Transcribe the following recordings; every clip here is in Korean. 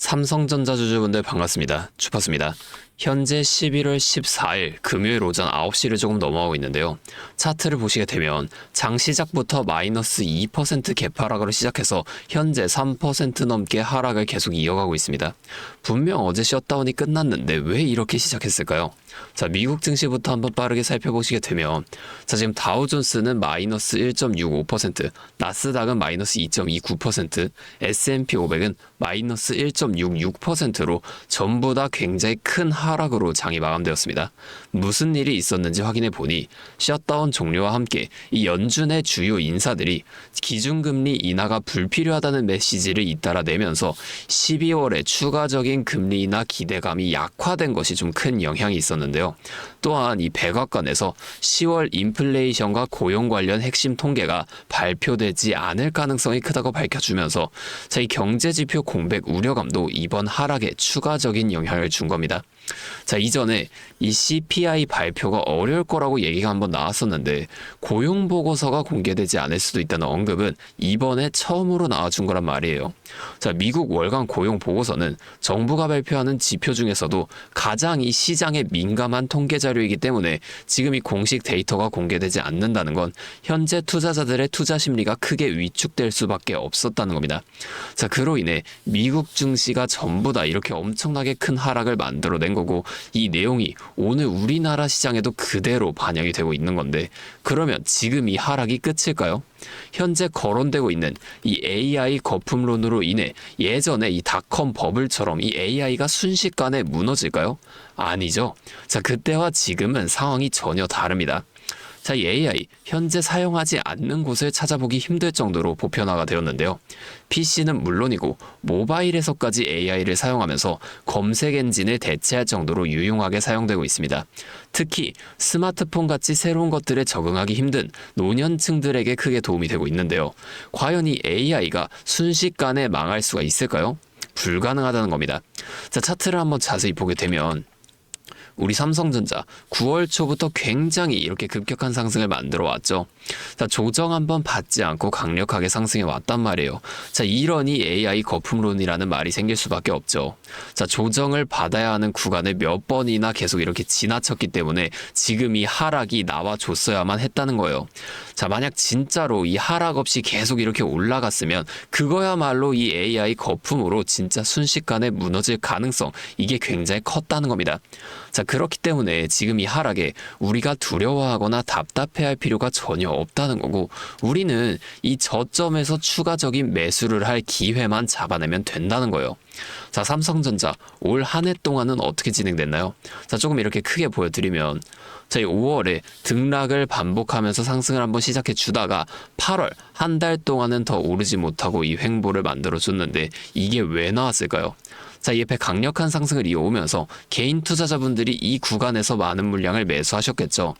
삼성전자 주주분들 반갑습니다. 주파수입니다. 현재 11월 14일 금요일 오전 9시를 조금 넘어가고 있는데요. 차트를 보시게 되면 장 시작부터 마이너스 2% 개파락으로 시작해서 현재 3% 넘게 하락을 계속 이어가고 있습니다. 분명 어제 셧다운이 끝났는데 왜 이렇게 시작했을까요? 자, 미국 증시부터 한번 빠르게 살펴보시게 되면 지금 다우존스는 마이너스 1.65%, 나스닥은 마이너스 2.29%, S&P 500은 마이너스 1.66%로 전부 다 굉장히 큰 하락으로 장이 마감되었습니다. 무슨 일이 있었는지 확인해 보니 셧다운 종료와 함께 이 연준의 주요 인사들이 기준금리 인하가 불필요하다는 메시지를 잇따라 내면서 12월에 추가적인 금리 인하 기대감이 약화된 것이 좀 큰 영향이 있었는데요. 또한 이 백악관에서 10월 인플레이션과 고용 관련 핵심 통계가 발표되지 않을 가능성이 크다고 밝혀주면서 이 경제지표 공백 우려감도 이번 하락에 추가적인 영향을 준 겁니다. 자, 이전에 이 CPI 발표가 어려울 거라고 얘기가 한번 나왔었는데 고용 보고서가 공개되지 않을 수도 있다는 언급은 이번에 처음으로 나와준 거란 말이에요. 자, 미국 월간 고용 보고서는 정부가 발표하는 지표 중에서도 가장 이 시장에 민감한 통계 자료이기 때문에 지금 이 공식 데이터가 공개되지 않는다는 건 현재 투자자들의 투자 심리가 크게 위축될 수밖에 없었다는 겁니다. 자, 그로 인해 미국 증시가 전부 다 이렇게 엄청나게 큰 하락을 만들어낸 거고 이 내용이 오늘 우리나라 시장에도 그대로 반영이 되고 있는 건데 그러면 지금 이 하락이 끝일까요? 현재 거론되고 있는 이 AI 거품론으로 인해 예전에 이 닷컴 버블처럼 이 AI가 순식간에 무너질까요? 아니죠. 자, 그때와 지금은 상황이 전혀 다릅니다. 자, 이 AI 현재 사용하지 않는 곳을 찾아보기 힘들 정도로 보편화가 되었는데요. PC는 물론이고 모바일에서까지 AI를 사용하면서 검색 엔진을 대체할 정도로 유용하게 사용되고 있습니다. 특히 스마트폰 같이 새로운 것들에 적응하기 힘든 노년층들에게 크게 도움이 되고 있는데요. 과연 이 AI가 순식간에 망할 수가 있을까요? 불가능하다는 겁니다. 자, 차트를 한번 자세히 보게 되면 우리 삼성전자 9월 초부터 굉장히 이렇게 급격한 상승을 만들어 왔죠. 자, 조정 한번 받지 않고 강력하게 상승해 왔단 말이에요. 자, 이러니 AI 거품론이라는 말이 생길 수밖에 없죠. 자, 조정을 받아야 하는 구간을 몇 번이나 계속 이렇게 지나쳤기 때문에 지금 이 하락이 나와줬어야만 했다는 거예요. 자, 만약 진짜로 이 하락 없이 계속 이렇게 올라갔으면 그거야말로 이 AI 거품으로 진짜 순식간에 무너질 가능성, 이게 굉장히 컸다는 겁니다. 자, 그렇기 때문에 지금 이 하락에 우리가 두려워하거나 답답해할 필요가 전혀 없다는 거고 우리는 이 저점에서 추가적인 매수를 할 기회만 잡아내면 된다는 거예요. 자, 삼성전자 올 한 해 동안은 어떻게 진행됐나요? 자, 조금 이렇게 크게 보여드리면 자, 이 5월에 등락을 반복하면서 상승을 한번 시작해 주다가 8월 한 달 동안은 더 오르지 못하고 이 횡보를 만들어줬는데 이게 왜 나왔을까요? 자, 이 옆에 강력한 상승을 이어오면서 개인 투자자분들이 이 구간에서 많은 물량을 매수하셨겠죠.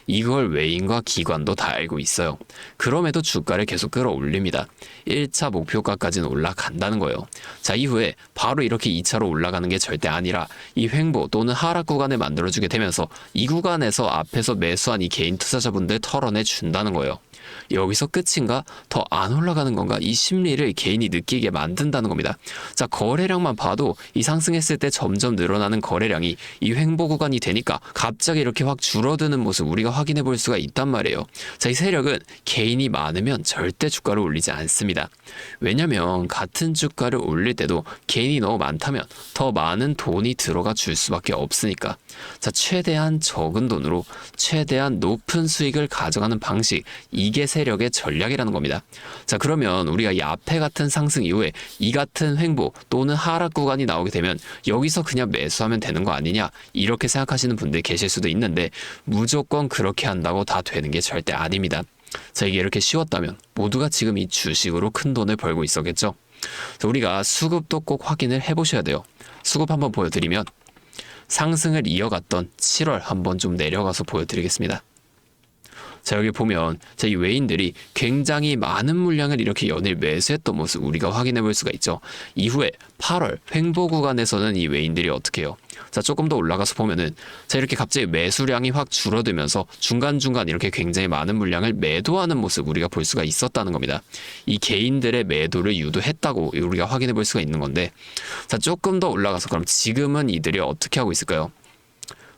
이걸 외인과 기관도 다 알고 있어요. 그럼에도 주가를 계속 끌어올립니다. 1차 목표가까지는 올라간다는 거예요. 자, 이후에 바로 이렇게 2차로 올라가는 게 절대 아니라 이 횡보 또는 하락 구간을 만들어주게 되면서 이 구간에서 앞에서 매수한 이 개인 투자자분들 털어내 준다는 거예요. 여기서 끝인가? 더 안 올라가는 건가? 이 심리를 개인이 느끼게 만든다는 겁니다. 자, 거래량만 봐도 이 상승했을 때 점점 늘어나는 거래량이 이 횡보 구간이 되니까 갑자기 이렇게 확 줄어드는 모습 우리가 확인해 볼 수가 있단 말이에요. 자, 이 세력은 개인이 많으면 절대 주가를 올리지 않습니다. 왜냐면 같은 주가를 올릴 때도 개인이 너무 많다면 더 많은 돈이 들어가 줄 수밖에 없으니까. 자, 최대한 적은 돈으로 최대한 높은 수익을 가져가는 방식, 이게 세력의 전략이라는 겁니다. 자, 그러면 우리가 이 앞에 같은 상승 이후에 이 같은 횡보 또는 하락 구간이 나오게 되면 여기서 그냥 매수하면 되는 거 아니냐, 이렇게 생각하시는 분들이 계실 수도 있는데 무조건 그렇게 한다고 다 되는 게 절대 아닙니다. 자, 이게 이렇게 쉬웠다면 모두가 지금 이 주식으로 큰 돈을 벌고 있었겠죠. 자, 우리가 수급도 꼭 확인을 해보셔야 돼요. 수급 한번 보여드리면 상승을 이어갔던 7월 한번 좀 내려가서 보여드리겠습니다. 자, 여기 보면 자, 이 외인들이 굉장히 많은 물량을 이렇게 연일 매수했던 모습 우리가 확인해 볼 수가 있죠. 이후에 8월 횡보 구간에서는 이 외인들이 어떻게 해요? 자, 조금 더 올라가서 보면은 자, 이렇게 갑자기 매수량이 확 줄어들면서 중간중간 이렇게 굉장히 많은 물량을 매도하는 모습 우리가 볼 수가 있었다는 겁니다. 이 개인들의 매도를 유도했다고 우리가 확인해 볼 수가 있는 건데, 자, 조금 더 올라가서 그럼 지금은 이들이 어떻게 하고 있을까요?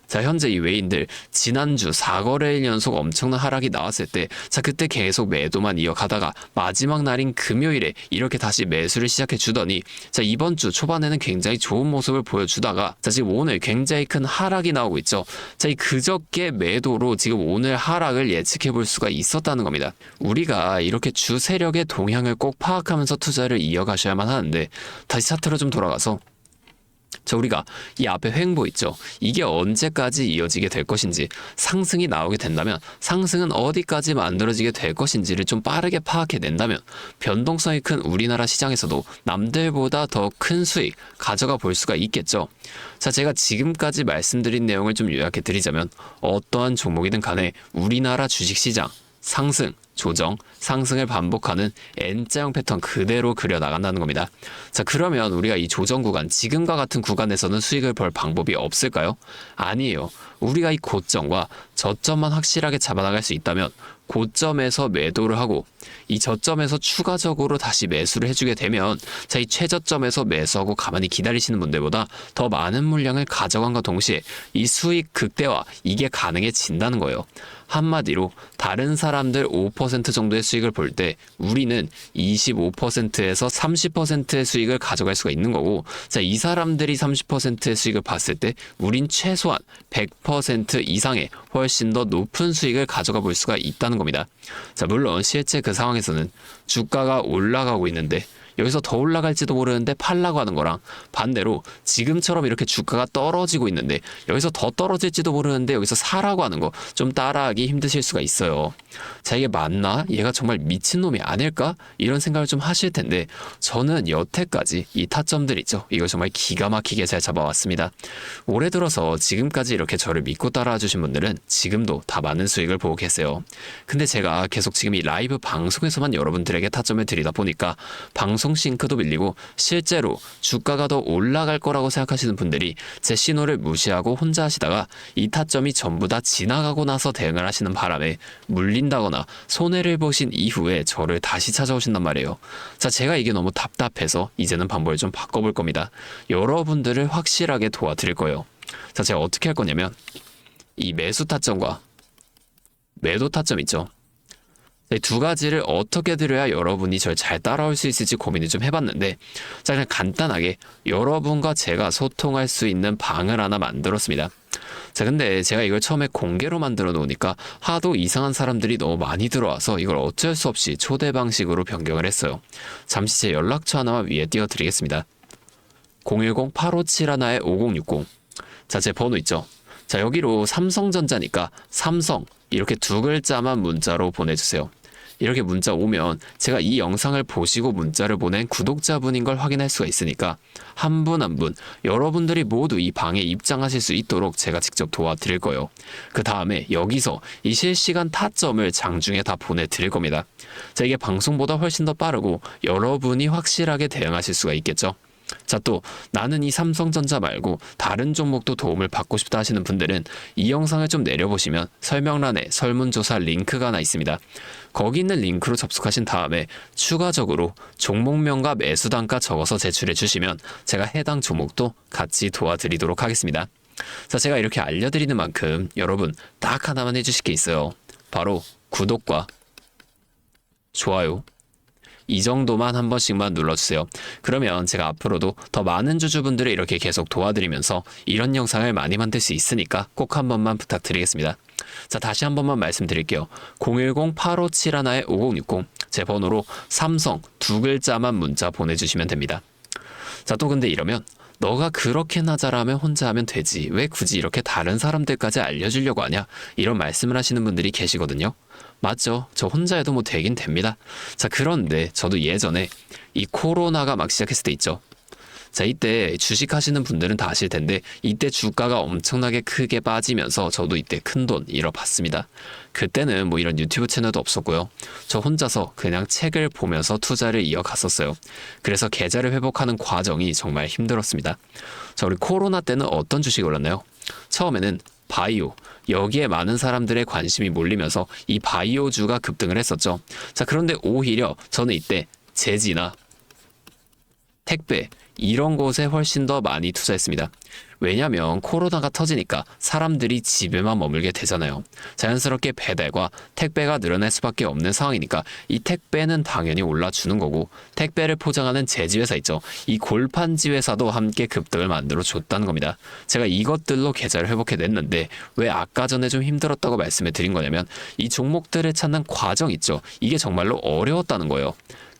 자, 현재 이 외인들 지난주 4거래일 연속 엄청난 하락이 나왔을 때, 자, 그때 계속 매도만 이어가다가 마지막 날인 금요일에 이렇게 다시 매수를 시작해 주더니, 자, 이번 주 초반에는 굉장히 좋은 모습을 보여주다가, 자, 지금 오늘 굉장히 큰 하락이 나오고 있죠. 자, 이 그저께 매도로 지금 오늘 하락을 예측해 볼 수가 있었다는 겁니다. 우리가 이렇게 주 세력의 동향을 꼭 파악하면서 투자를 이어가셔야만 하는데, 다시 차트로 좀 돌아가서 자, 우리가 이 앞에 횡보 있죠. 이게 언제까지 이어지게 될 것인지, 상승이 나오게 된다면 상승은 어디까지 만들어지게 될 것인지를 좀 빠르게 파악해낸다면 변동성이 큰 우리나라 시장에서도 남들보다 더 큰 수익 가져가 볼 수가 있겠죠. 자, 제가 지금까지 말씀드린 내용을 좀 요약해 드리자면, 어떠한 종목이든 간에 우리나라 주식시장 상승, 조정, 상승을 반복하는 N자형 패턴 그대로 그려나간다는 겁니다. 자, 그러면 우리가 이 조정 구간, 지금과 같은 구간에서는 수익을 벌 방법이 없을까요? 아니에요. 우리가 이 고점과 저점만 확실하게 잡아나갈 수 있다면 고점에서 매도를 하고 이 저점에서 추가적으로 다시 매수를 해주게 되면, 자, 이 최저점에서 매수하고 가만히 기다리시는 분들보다 더 많은 물량을 가져간과 동시에 이 수익 극대화, 이게 가능해진다는 거예요. 한마디로 다른 사람들 5% 정도의 수익을 볼 때 우리는 25%에서 30%의 수익을 가져갈 수가 있는 거고, 자, 이 사람들이 30%의 수익을 봤을 때 우린 최소한 100% 이상의 훨씬 더 높은 수익을 가져가 볼 수가 있다는 겁니다. 자, 물론 실제 그 상황에서는 주가가 올라가고 있는데 여기서 더 올라갈지도 모르는데 팔라고 하는 거랑, 반대로 지금처럼 이렇게 주가가 떨어지고 있는데 여기서 더 떨어질지도 모르는데 여기서 사라고 하는 거 좀 따라하기 힘드실 수가 있어요. 자, 이게 맞나? 얘가 정말 미친놈이 아닐까? 이런 생각을 좀 하실 텐데, 저는 여태까지 이 타점들 있죠, 이거 정말 기가 막히게 잘 잡아왔습니다. 올해 들어서 지금까지 이렇게 저를 믿고 따라와 주신 분들은 지금도 다 많은 수익을 보고 계세요. 근데 제가 계속 지금 이 라이브 방송에서만 여러분들에게 타점을 드리다 보니까 방송 싱크도 밀리고, 실제로 주가가 더 올라갈 거라고 생각하시는 분들이 제 신호를 무시하고 혼자 하시다가 이 타점이 전부 다 지나가고 나서 대응을 하시는 바람에 물린다거나 손해를 보신 이후에 저를 다시 찾아오신단 말이에요. 자, 제가 이게 너무 답답해서 이제는 방법을 좀 바꿔볼 겁니다. 여러분들을 확실하게 도와드릴 거예요. 자, 제가 어떻게 할 거냐면, 이 매수 타점과 매도 타점 있죠, 이 두 가지를 어떻게 드려야 여러분이 절 잘 따라올 수 있을지 고민을 좀 해봤는데, 자, 그냥 간단하게 여러분과 제가 소통할 수 있는 방을 하나 만들었습니다. 자, 근데 제가 이걸 처음에 공개로 만들어 놓으니까 하도 이상한 사람들이 너무 많이 들어와서 이걸 어쩔 수 없이 초대 방식으로 변경을 했어요. 잠시 제 연락처 하나만 위에 띄워드리겠습니다. 010-8571-5060. 자, 제 번호 있죠. 자, 여기로 삼성전자니까 삼성 이렇게 두 글자만 문자로 보내주세요. 이렇게 문자 오면 제가 이 영상을 보시고 문자를 보낸 구독자분인 걸 확인할 수가 있으니까 한 분 한 분 여러분들이 모두 이 방에 입장하실 수 있도록 제가 직접 도와드릴 거예요. 그 다음에 여기서 이 실시간 타점을 장중에 다 보내드릴 겁니다. 자, 이게 방송보다 훨씬 더 빠르고 여러분이 확실하게 대응하실 수가 있겠죠. 자, 또 나는 이 삼성전자 말고 다른 종목도 도움을 받고 싶다 하시는 분들은 이 영상을 좀 내려보시면 설명란에 설문조사 링크가 하나 있습니다. 거기 있는 링크로 접속하신 다음에 추가적으로 종목명과 매수 단가 적어서 제출해 주시면 제가 해당 종목도 같이 도와드리도록 하겠습니다. 자, 제가 이렇게 알려드리는 만큼 여러분 딱 하나만 해주실 게 있어요. 바로 구독과 좋아요, 이 정도만 한 번씩만 눌러주세요. 그러면 제가 앞으로도 더 많은 주주분들을 이렇게 계속 도와드리면서 이런 영상을 많이 만들 수 있으니까 꼭 한 번만 부탁드리겠습니다. 자, 다시 한 번만 말씀드릴게요. 010-8571-5060 제 번호로 삼성 두 글자만 문자 보내주시면 됩니다. 자, 또 근데 이러면 너가 그렇게나 잘하면 혼자 하면 되지, 왜 굳이 이렇게 다른 사람들까지 알려주려고 하냐, 이런 말씀을 하시는 분들이 계시거든요. 맞죠? 저 혼자 해도 뭐 되긴 됩니다. 자, 그런데 저도 예전에 이 코로나가 막 시작했을 때 있죠. 자, 이때 주식하시는 분들은 다 아실 텐데 이때 주가가 엄청나게 크게 빠지면서 저도 이때 큰돈 잃어봤습니다. 그때는 뭐 이런 유튜브 채널도 없었고요. 저 혼자서 그냥 책을 보면서 투자를 이어갔었어요. 그래서 계좌를 회복하는 과정이 정말 힘들었습니다. 자, 우리 코로나 때는 어떤 주식이 올랐나요? 처음에는 바이오, 여기에 많은 사람들의 관심이 몰리면서 이 바이오주가 급등을 했었죠. 자, 그런데 오히려 저는 이때 제지나 택배 이런 곳에 훨씬 더 많이 투자했습니다. 왜냐하면 코로나가 터지니까 사람들이 집에만 머물게 되잖아요. 자연스럽게 배달과 택배가 늘어날 수밖에 없는 상황이니까 이 택배는 당연히 올라주는 거고, 택배를 포장하는 제지회사 있죠. 이 골판지 회사도 함께 급등을 만들어 줬다는 겁니다. 제가 이것들로 계좌를 회복해냈는데 왜 아까 전에 좀 힘들었다고 말씀을 드린 거냐면 이 종목들을 찾는 과정 있죠. 이게 정말로 어려웠다는 거예요.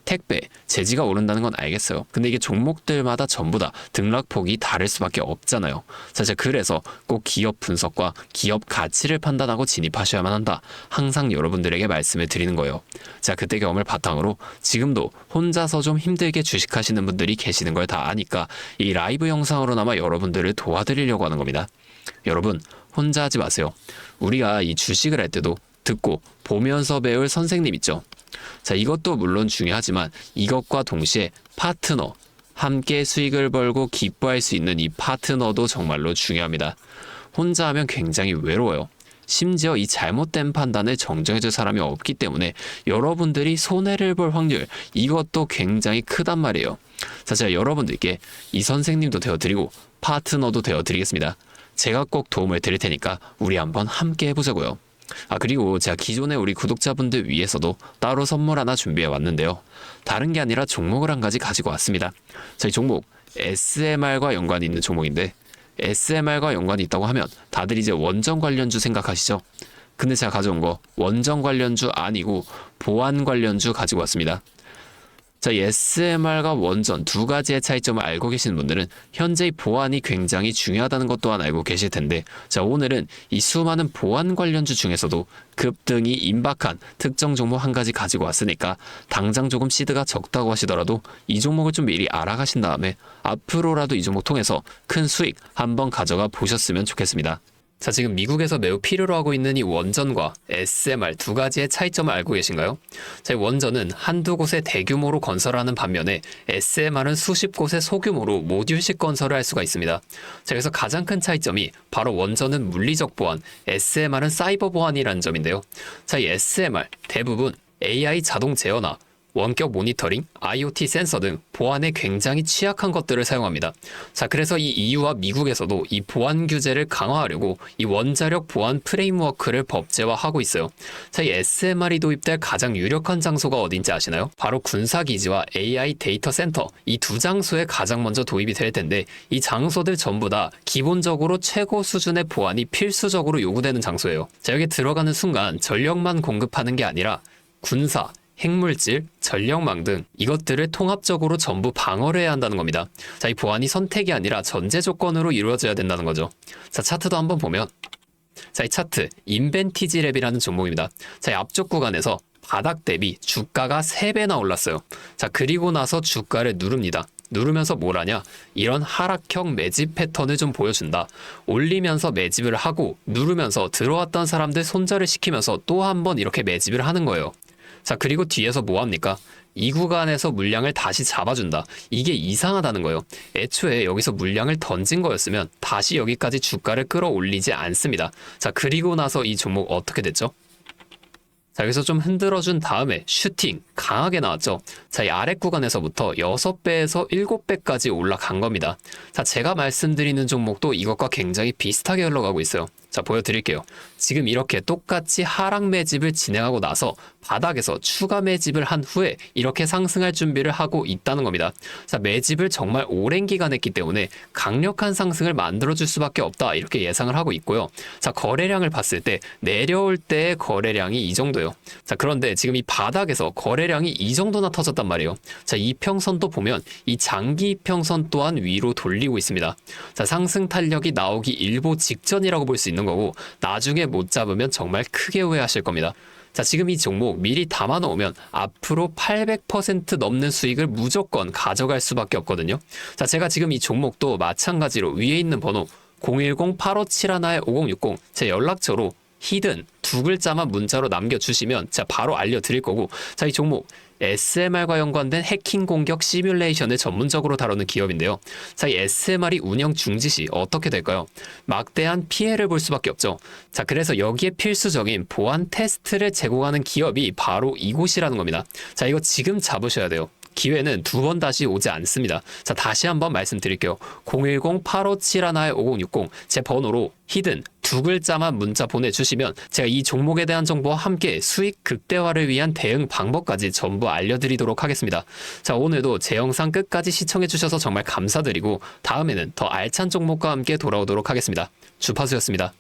택배, 제지가 오른다는 건 알겠어요. 근데 이게 종목들마다 전부 다 등락폭이 다를 수밖에 없잖아요. 사실 그래서 꼭 기업 분석과 기업 가치를 판단하고 진입하셔야만 한다. 항상 여러분들에게 말씀을 드리는 거예요. 자, 그때 경험을 바탕으로 지금도 혼자서 좀 힘들게 주식하시는 분들이 계시는 걸 다 아니까 이 라이브 영상으로나마 여러분들을 도와드리려고 하는 겁니다. 여러분, 혼자 하지 마세요. 우리가 이 주식을 할 때도 듣고 보면서 배울 선생님 있죠. 자, 이것도 물론 중요하지만 이것과 동시에 파트너, 함께 수익을 벌고 기뻐할 수 있는 이 파트너도 정말로 중요합니다. 혼자 하면 굉장히 외로워요. 심지어 이 잘못된 판단을 정정해줄 사람이 없기 때문에 여러분들이 손해를 볼 확률, 이것도 굉장히 크단 말이에요. 자, 제가 여러분들께 이 선생님도 되어드리고 파트너도 되어드리겠습니다. 제가 꼭 도움을 드릴 테니까 우리 한번 함께 해보자고요. 그리고 제가 기존에 우리 구독자분들 위해서도 따로 선물 하나 준비해 왔는데요. 다른 게 아니라 종목을 한 가지 가지고 왔습니다. 저희 종목 SMR과 연관이 있는 종목인데, SMR과 연관이 있다고 하면 다들 이제 원전 관련주 생각하시죠? 근데 제가 가져온 거 원전 관련주 아니고 보안 관련주 가지고 왔습니다. 자, 이 SMR과 원전 두 가지의 차이점을 알고 계시는 분들은 현재의 보안이 굉장히 중요하다는 것 또한 알고 계실 텐데, 자, 오늘은 이 수많은 보안 관련주 중에서도 급등이 임박한 특정 종목 한 가지 가지고 왔으니까 당장 조금 시드가 적다고 하시더라도 이 종목을 좀 미리 알아가신 다음에 앞으로라도 이 종목 통해서 큰 수익 한번 가져가 보셨으면 좋겠습니다. 자, 지금 미국에서 매우 필요로 하고 있는 이 원전과 SMR 두 가지의 차이점을 알고 계신가요? 자, 이 원전은 한두 곳에 대규모로 건설하는 반면에 SMR은 수십 곳에 소규모로 모듈식 건설을 할 수가 있습니다. 자, 그래서 가장 큰 차이점이 바로 원전은 물리적 보안, SMR은 사이버 보안이라는 점인데요. 자, 이 SMR 대부분 AI 자동 제어나 원격 모니터링, IoT 센서 등 보안에 굉장히 취약한 것들을 사용합니다. 자, 그래서 이 EU와 미국에서도 이 보안 규제를 강화하려고 이 원자력 보안 프레임워크를 법제화하고 있어요. 자, 이 SMR이 도입될 가장 유력한 장소가 어딘지 아시나요? 바로 군사기지와 AI 데이터 센터, 이 두 장소에 가장 먼저 도입이 될 텐데, 이 장소들 전부 다 기본적으로 최고 수준의 보안이 필수적으로 요구되는 장소예요. 자, 여기 들어가는 순간 전력만 공급하는 게 아니라 군사, 핵물질, 전력망 등 이것들을 통합적으로 전부 방어를 해야 한다는 겁니다. 자, 이 보안이 선택이 아니라 전제 조건으로 이루어져야 된다는 거죠. 자, 차트도 한번 보면, 자, 이 차트 인벤티지 랩이라는 종목입니다. 자, 이 앞쪽 구간에서 바닥 대비 주가가 3배나 올랐어요. 자, 그리고 나서 주가를 누릅니다. 누르면서 뭘 하냐? 이런 하락형 매집 패턴을 좀 보여준다. 올리면서 매집을 하고 누르면서 들어왔던 사람들 손절을 시키면서 또 한 번 이렇게 매집을 하는 거예요. 자, 그리고 뒤에서 뭐 합니까? 이 구간에서 물량을 다시 잡아준다. 이게 이상하다는 거예요. 애초에 여기서 물량을 던진 거였으면 다시 여기까지 주가를 끌어올리지 않습니다. 자, 그리고 나서 이 종목 어떻게 됐죠? 자, 여기서 좀 흔들어준 다음에 슈팅 강하게 나왔죠. 자, 이 아래 구간에서부터 6배에서 7배까지 올라간 겁니다. 자, 제가 말씀드리는 종목도 이것과 굉장히 비슷하게 흘러가고 있어요. 자, 보여드릴게요. 지금 이렇게 똑같이 하락 매집을 진행하고 나서 바닥에서 추가 매집을 한 후에 이렇게 상승할 준비를 하고 있다는 겁니다. 자, 매집을 정말 오랜 기간 했기 때문에 강력한 상승을 만들어줄 수밖에 없다, 이렇게 예상을 하고 있고요. 자, 거래량을 봤을 때 내려올 때의 거래량이 이 정도예요. 자, 그런데 지금 이 바닥에서 거래량이 이 정도나 터졌단 말이에요. 자, 이평선도 보면 이 장기 이평선 또한 위로 돌리고 있습니다. 자, 상승 탄력이 나오기 일보 직전이라고 볼 수 있는 거고, 나중에 못 잡으면 정말 크게 후회하실 겁니다. 자, 지금 이 종목 미리 담아 놓으면 앞으로 800% 넘는 수익을 무조건 가져갈 수밖에 없거든요. 자, 제가 지금 이 종목도 마찬가지로 위에 있는 번호 010-8571-5060 제 연락처로 히든 두 글자만 문자로 남겨주시면 제가 바로 알려드릴 거고, 자, 이 종목 SMR과 연관된 해킹 공격 시뮬레이션을 전문적으로 다루는 기업인데요. 자, 이 SMR이 운영 중지 시 어떻게 될까요? 막대한 피해를 볼 수밖에 없죠. 자, 그래서 여기에 필수적인 보안 테스트를 제공하는 기업이 바로 이곳이라는 겁니다. 자, 이거 지금 잡으셔야 돼요. 기회는 두 번 다시 오지 않습니다. 자, 다시 한번 말씀드릴게요. 010-8571-5060 제 번호로 히든 두 글자만 문자 보내주시면 제가 이 종목에 대한 정보와 함께 수익 극대화를 위한 대응 방법까지 전부 알려드리도록 하겠습니다. 자, 오늘도 제 영상 끝까지 시청해주셔서 정말 감사드리고 다음에는 더 알찬 종목과 함께 돌아오도록 하겠습니다. 주파수였습니다.